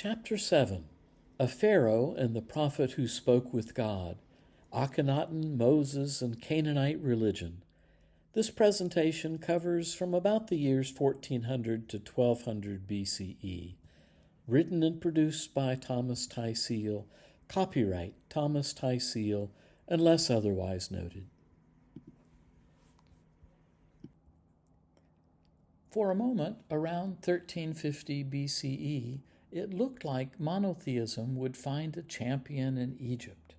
Chapter 7 A Pharaoh and the Prophet Who Spoke with God, Akhenaten, Moses, and Canaanite Religion. This presentation covers from about the years 1400 to 1200 BCE. Written and produced by Thomas Tyseal. Copyright Thomas Tyseal, unless otherwise noted. For a moment, around 1350 BCE, it looked like monotheism would find a champion in Egypt.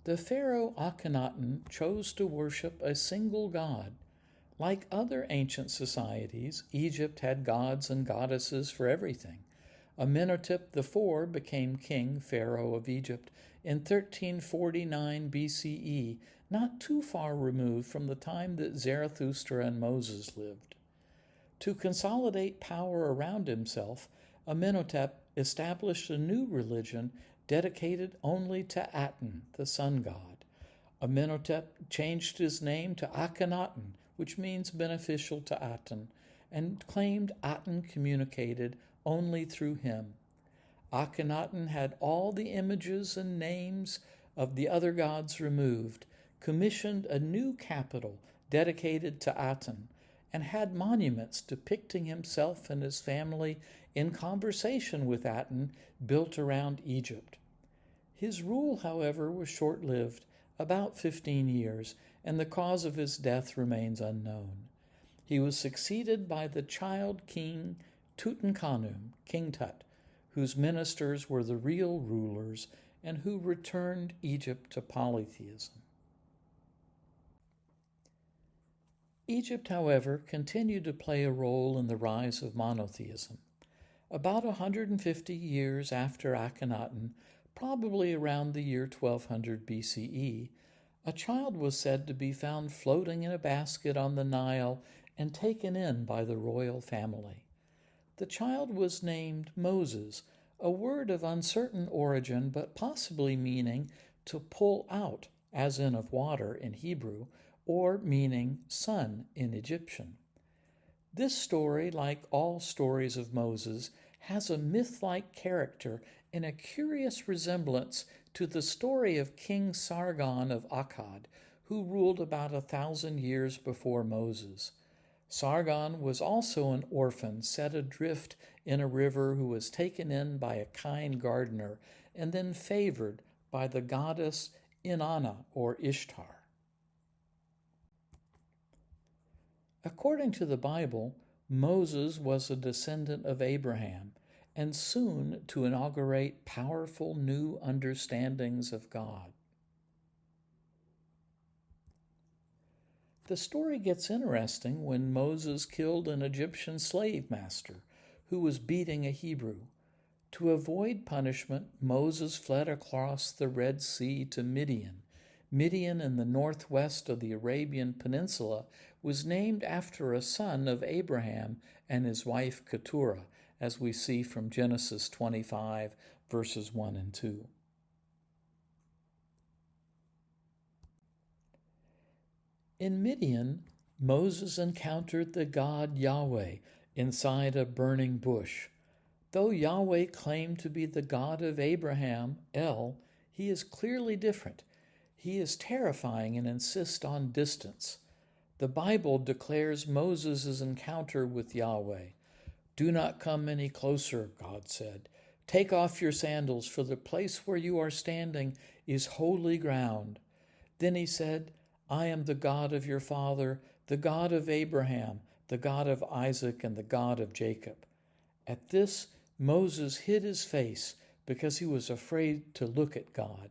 The pharaoh Akhenaten chose to worship a single god. Like other ancient societies, Egypt had gods and goddesses for everything. Amenhotep IV became king, pharaoh of Egypt, in 1349 BCE, not too far removed from the time that Zarathustra and Moses lived. To consolidate power around himself, Amenhotep established a new religion dedicated only to Aten, the sun god. Amenhotep changed his name to Akhenaten, which means beneficial to Aten, and claimed Aten communicated only through him. Akhenaten had all the images and names of the other gods removed, commissioned a new capital dedicated to Aten, and had monuments depicting himself and his family in conversation with Aten built around Egypt. His rule, however, was short-lived, about 15 years, and the cause of his death remains unknown. He was succeeded by the child king Tutankhamun, King Tut, whose ministers were the real rulers and who returned Egypt to polytheism. Egypt, however, continued to play a role in the rise of monotheism. About 150 years after Akhenaten, probably around the year 1200 BCE, a child was said to be found floating in a basket on the Nile and taken in by the royal family. The child was named Moses, a word of uncertain origin but possibly meaning to pull out, as in of water in Hebrew, or meaning son in Egyptian. This story, like all stories of Moses, has a myth-like character and a curious resemblance to the story of King Sargon of Akkad, who ruled about 1,000 years before Moses. Sargon was also an orphan set adrift in a river who was taken in by a kind gardener and then favored by the goddess Inanna or Ishtar. According to the Bible, Moses was a descendant of Abraham and soon to inaugurate powerful new understandings of God. The story gets interesting when Moses killed an Egyptian slave master who was beating a Hebrew. To avoid punishment, Moses fled across the Red Sea to Midian. Midian, in the northwest of the Arabian Peninsula, was named after a son of Abraham and his wife Keturah, as we see from Genesis 25, verses 1 and 2. In Midian, Moses encountered the god Yahweh inside a burning bush. Though Yahweh claimed to be the God of Abraham, El, he is clearly different. He is terrifying and insists on distance. The Bible declares Moses' encounter with Yahweh. "Do not come any closer," God said. "Take off your sandals, for the place where you are standing is holy ground." Then he said, "I am the God of your father, the God of Abraham, the God of Isaac, and the God of Jacob." At this, Moses hid his face because he was afraid to look at God.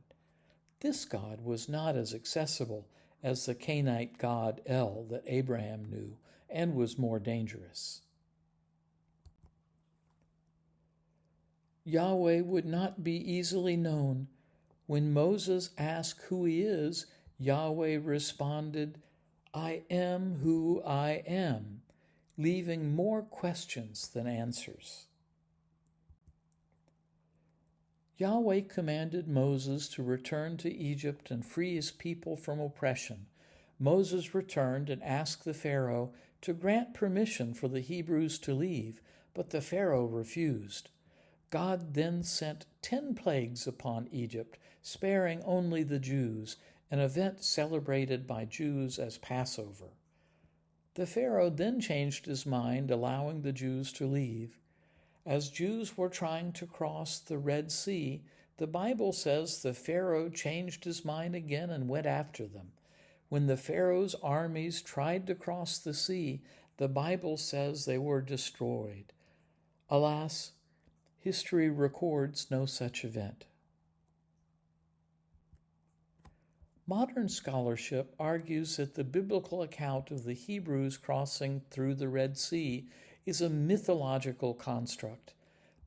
This God was not as accessible as the Canaanite god El that Abraham knew, and was more dangerous. Yahweh would not be easily known. When Moses asked who he is, Yahweh responded, "I am who I am," leaving more questions than answers. Yahweh commanded Moses to return to Egypt and free his people from oppression. Moses returned and asked the Pharaoh to grant permission for the Hebrews to leave, but the Pharaoh refused. God then sent 10 plagues upon Egypt, sparing only the Jews, an event celebrated by Jews as Passover. The Pharaoh then changed his mind, allowing the Jews to leave. As Jews were trying to cross the Red Sea, the Bible says the Pharaoh changed his mind again and went after them. When the Pharaoh's armies tried to cross the sea, the Bible says they were destroyed. Alas, history records no such event. Modern scholarship argues that the biblical account of the Hebrews crossing through the Red Sea is a mythological construct.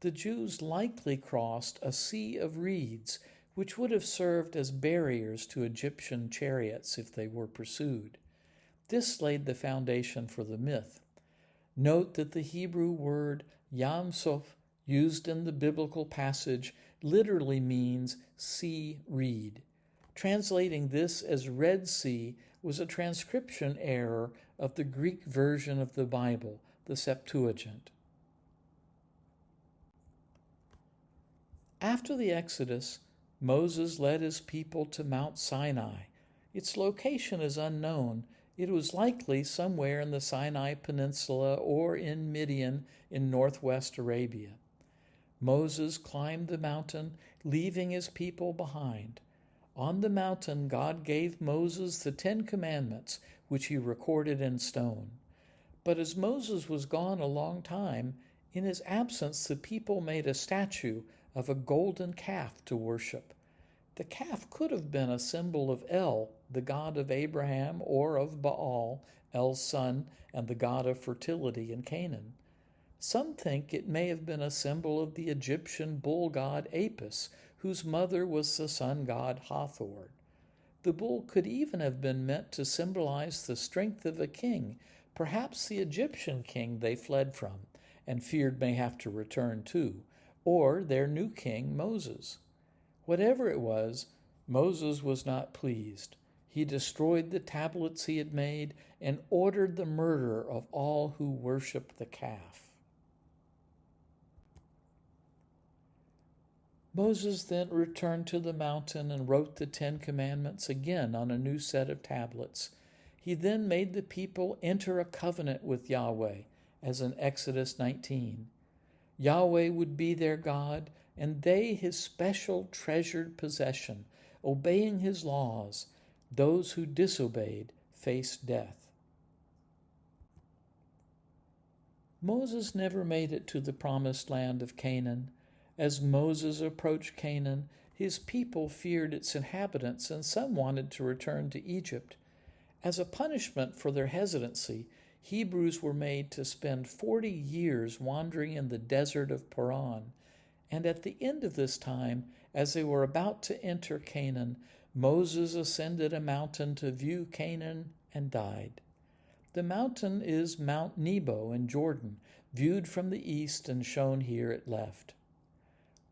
The Jews likely crossed a sea of reeds, which would have served as barriers to Egyptian chariots if they were pursued. This laid the foundation for the myth. Note that the Hebrew word Yam Suf, used in the biblical passage, literally means sea reed. Translating this as Red Sea was a transcription error of the Greek version of the Bible, the Septuagint. After the Exodus, Moses led his people to Mount Sinai. Its location is unknown. It was likely somewhere in the Sinai Peninsula or in Midian in northwest Arabia. Moses climbed the mountain, leaving his people behind. On the mountain, God gave Moses the 10 Commandments, which he recorded in stone. But as Moses was gone a long time, in his absence the people made a statue of a golden calf to worship. The calf could have been a symbol of El, the god of Abraham, or of Baal, El's son, and the god of fertility in Canaan. Some think it may have been a symbol of the Egyptian bull god Apis, whose mother was the sun god Hathor. The bull could even have been meant to symbolize the strength of a king, perhaps the Egyptian king they fled from and feared may have to return to, or their new king, Moses. Whatever it was, Moses was not pleased. He destroyed the tablets he had made and ordered the murder of all who worshiped the calf. Moses then returned to the mountain and wrote the 10 Commandments again on a new set of tablets. He then made the people enter a covenant with Yahweh, as in Exodus 19. Yahweh would be their God, and they his special treasured possession, obeying his laws. Those who disobeyed faced death. Moses never made it to the promised land of Canaan. As Moses approached Canaan, his people feared its inhabitants, and some wanted to return to Egypt. As a punishment for their hesitancy, Hebrews were made to spend 40 years wandering in the desert of Paran. And at the end of this time, as they were about to enter Canaan, Moses ascended a mountain to view Canaan and died. The mountain is Mount Nebo in Jordan, viewed from the east and shown here at left.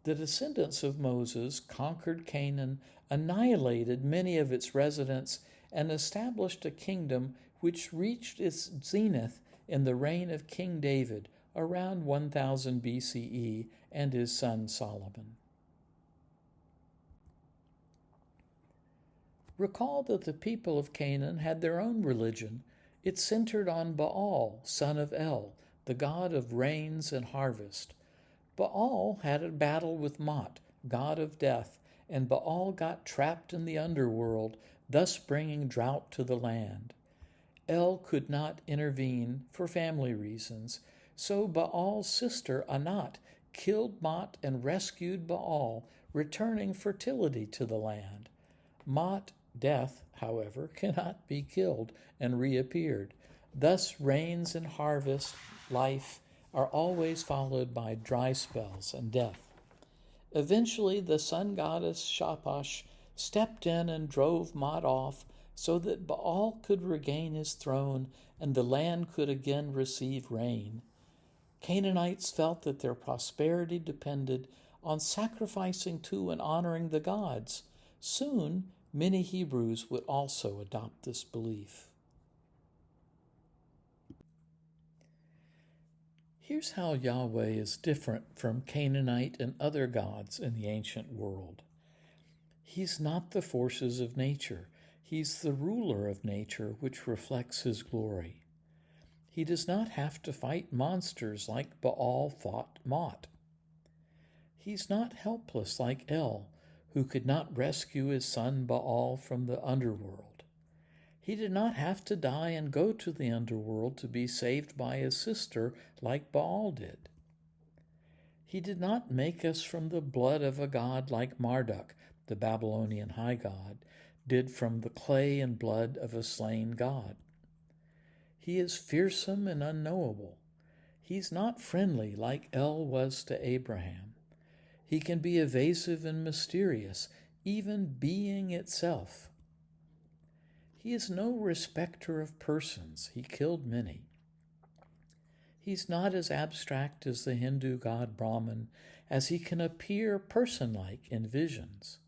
The descendants of Moses conquered Canaan, annihilated many of its residents, and established a kingdom which reached its zenith in the reign of King David around 1000 BCE and his son Solomon. Recall that the people of Canaan had their own religion. It centered on Baal, son of El, the god of rains and harvest. Baal had a battle with Mot, god of death, and Baal got trapped in the underworld, thus bringing drought to the land. El could not intervene for family reasons, so Baal's sister Anat killed Mot and rescued Baal, returning fertility to the land. Mot, death, however, cannot be killed and reappeared. Thus rains and harvest, life, are always followed by dry spells and death. Eventually, the sun goddess Shamash stepped in and drove Mot off so that Baal could regain his throne and the land could again receive rain. Canaanites felt that their prosperity depended on sacrificing to and honoring the gods. Soon, many Hebrews would also adopt this belief. Here's how Yahweh is different from Canaanite and other gods in the ancient world. He's not the forces of nature. He's the ruler of nature, which reflects his glory. He does not have to fight monsters like Baal fought Mot. He's not helpless like El, who could not rescue his son Baal from the underworld. He did not have to die and go to the underworld to be saved by his sister like Baal did. He did not make us from the blood of a god like Marduk, the Babylonian high god, did from the clay and blood of a slain god. He is fearsome and unknowable. He's not friendly like El was to Abraham. He can be evasive and mysterious, even being itself. He is no respecter of persons. He killed many. He's not as abstract as the Hindu god Brahman, as he can appear person-like in visions.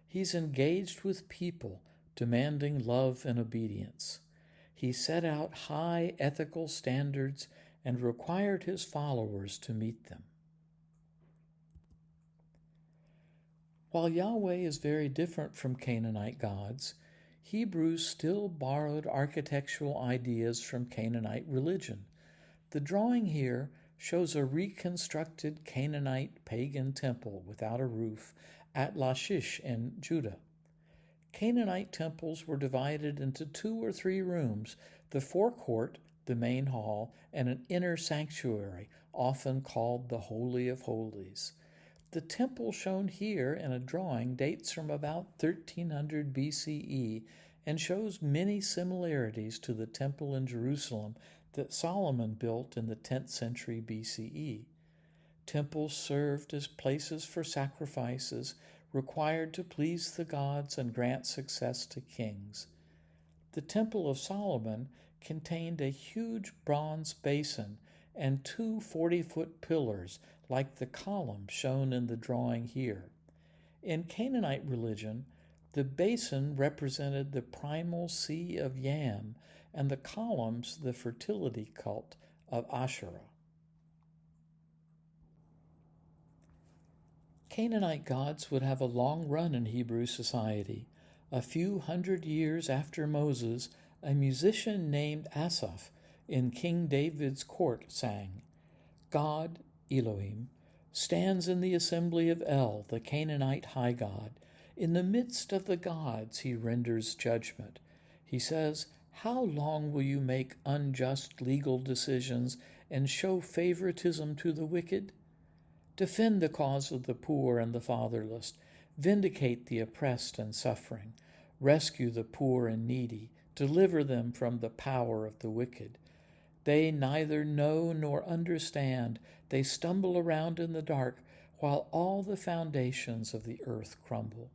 He's engaged with people, demanding love and obedience. He set out high ethical standards and required his followers to meet them. While Yahweh is very different from Canaanite gods, Hebrews still borrowed architectural ideas from Canaanite religion. The drawing here shows a reconstructed Canaanite pagan temple without a roof at Lachish in Judah. Canaanite temples were divided into 2 or 3 rooms, the forecourt, the main hall, and an inner sanctuary, often called the Holy of Holies. The temple shown here in a drawing dates from about 1300 BCE and shows many similarities to the temple in Jerusalem that Solomon built in the 10th century BCE. Temples served as places for sacrifices required to please the gods and grant success to kings. The Temple of Solomon contained a huge bronze basin and 2 40-foot pillars like the columns shown in the drawing here. In Canaanite religion, the basin represented the primal sea of Yam, and the columns the fertility cult of Asherah. Canaanite gods would have a long run in Hebrew society. A few hundred years after Moses, a musician named Asaph in King David's court sang, "God, Elohim, stands in the assembly of El, the Canaanite high god. In the midst of the gods he renders judgment. He says, 'How long will you make unjust legal decisions and show favoritism to the wicked? Defend the cause of the poor and the fatherless. Vindicate the oppressed and suffering. Rescue the poor and needy. Deliver them from the power of the wicked. They neither know nor understand. They stumble around in the dark while all the foundations of the earth crumble.'"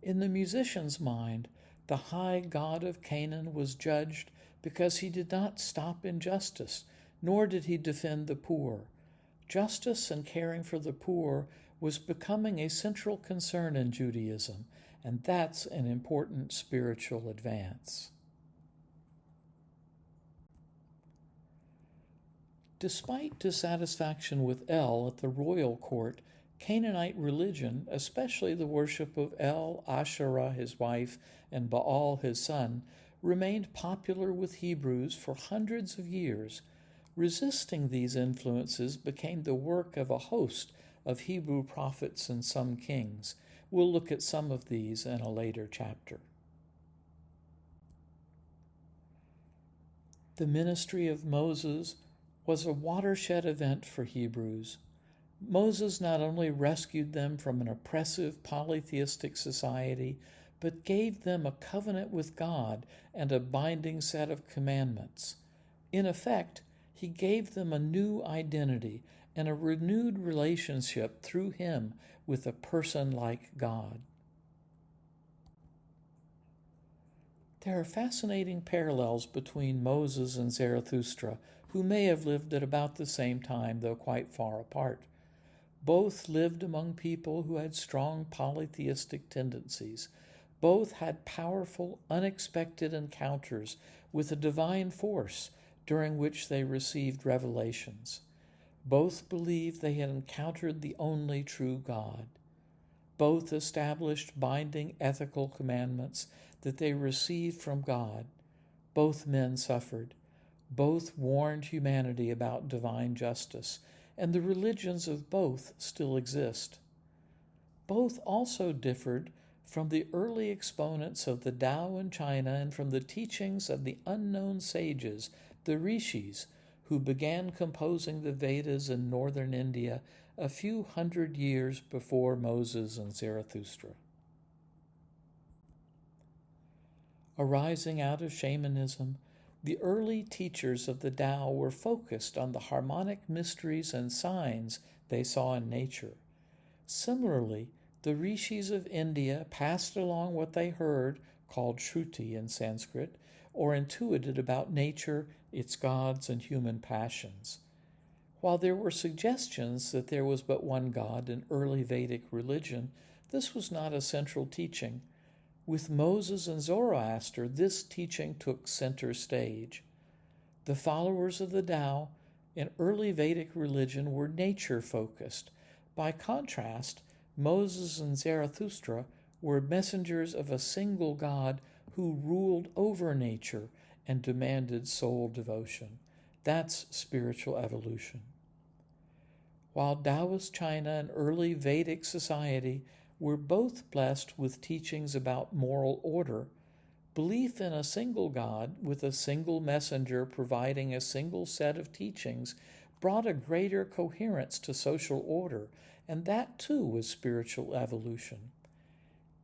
In the musician's mind, the high god of Canaan was judged because he did not stop injustice, nor did he defend the poor. Justice and caring for the poor was becoming a central concern in Judaism, and that's an important spiritual advance. Despite dissatisfaction with El at the royal court, Canaanite religion, especially the worship of El, Asherah, his wife, and Baal, his son, remained popular with Hebrews for hundreds of years. Resisting these influences became the work of a host of Hebrew prophets and some kings. We'll look at some of these in a later chapter. The ministry of Moses was a watershed event for Hebrews. Moses not only rescued them from an oppressive polytheistic society, but gave them a covenant with God and a binding set of commandments. In effect, he gave them a new identity and a renewed relationship through him with a person like God. There are fascinating parallels between Moses and Zarathustra, who may have lived at about the same time, though quite far apart. Both lived among people who had strong polytheistic tendencies. Both had powerful, unexpected encounters with a divine force, during which they received revelations. Both believed they had encountered the only true God. Both established binding ethical commandments that they received from God. Both men suffered. Both warned humanity about divine justice, and the religions of both still exist. Both also differed from the early exponents of the Tao in China and from the teachings of the unknown sages, the rishis, who began composing the Vedas in northern India a few hundred years before Moses and Zarathustra. Arising out of shamanism, the early teachers of the Tao were focused on the harmonic mysteries and signs they saw in nature. Similarly, the rishis of India passed along what they heard, called Shruti in Sanskrit, or intuited about nature, its gods, and human passions. While there were suggestions that there was but one God in early Vedic religion, this was not a central teaching. With Moses and Zoroaster, this teaching took center stage. The followers of the Tao in early Vedic religion were nature-focused. By contrast, Moses and Zarathustra were messengers of a single God who ruled over nature and demanded soul devotion. That's spiritual evolution. While Taoist China and early Vedic society were both blessed with teachings about moral order, belief in a single God with a single messenger providing a single set of teachings brought a greater coherence to social order, and that too was spiritual evolution.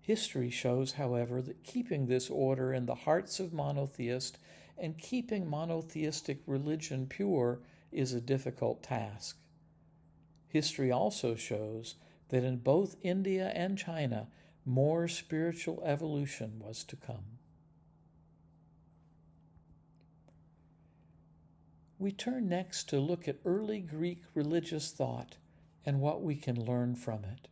History shows, however, that keeping this order in the hearts of monotheists and keeping monotheistic religion pure is a difficult task. History also shows that in both India and China, more spiritual evolution was to come. We turn next to look at early Greek religious thought and what we can learn from it.